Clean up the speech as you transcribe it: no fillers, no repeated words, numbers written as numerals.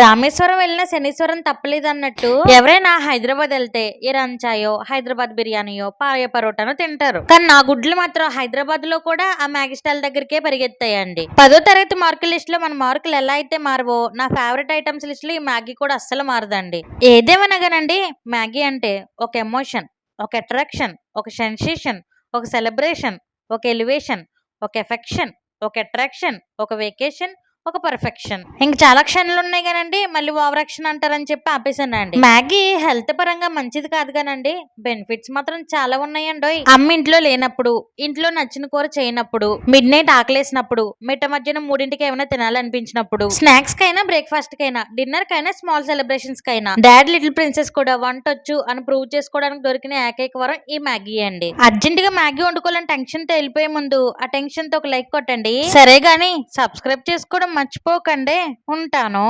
రామేశ్వరం వెళ్ళిన శనీశ్వరం తప్పలేదన్నట్టు ఎవరైనా హైదరాబాద్ వెళ్తే ఏ రంచాయో, హైదరాబాద్ బిర్యానీయో, పాయ పరోటానో తింటారు. కానీ నా గుడ్లు మాత్రం హైదరాబాద్ లో కూడా ఆ మ్యాగీ స్టాల్ దగ్గరికే పరిగెత్తాయండి. 10వ తరగతి మార్కుల లిస్ట్ లో మన మార్కులు ఎలా అయితే మారవో నా ఫేవరెట్ ఐటమ్స్ లిస్ట్ లో ఈ మ్యాగీ కూడా అస్సలు మారదండి. ఏదేమనగానండి, మ్యాగీ అంటే ఒక ఎమోషన్, ఒక అట్రాక్షన్, ఒక సెన్సేషన్, ఒక సెలబ్రేషన్, ఒక ఎలివేషన్, ఒక ఎఫెక్షన్, ఒక అట్రాక్షన్, ఒక వెకేషన్, ఒక పర్ఫెక్షన్. ఇంక చాలా క్షణాలు ఉన్నాయి కానండి, మళ్ళీ ఓవర్ యాక్షన్ అంటారని చెప్పి ఆపేసానండి. మ్యాగీ హెల్త్ పరంగా మంచిది కాదు కానండి, బెనిఫిట్స్ మాత్రం చాలా ఉన్నాయండి. అమ్మ ఇంట్లో లేనప్పుడు, ఇంట్లో నచ్చిన కూర చేయనప్పుడు, మిడ్ నైట్ ఆకలేసినప్పుడు, మిట్ట మధ్యాహ్నం 3ంటికి ఏమైనా తినాలనిపించినప్పుడు, స్నాక్స్ కైనా, బ్రేక్ఫాస్ట్ కైనా, డిన్నర్ కైనా, స్మాల్ సెలబ్రేషన్స్ కైనా డాడ్ లిటిల్ ప్రిన్సెస్ కూడా వంటొచ్చు అని ప్రూవ్ చేసుకోవడానికి దొరికిన ఏకైక వరం ఈ మ్యాగీ అండి. అర్జెంట్ గా మ్యాగీ వండుకోవాలని టెన్షన్ తో వెళ్ళిపోయే ముందు ఆ టెన్షన్ తో ఒక లైక్ కొట్టండి. సరే గాని సబ్స్క్రైబ్ చేసుకోవడం మర్చిపోకండి. ఉంటాను.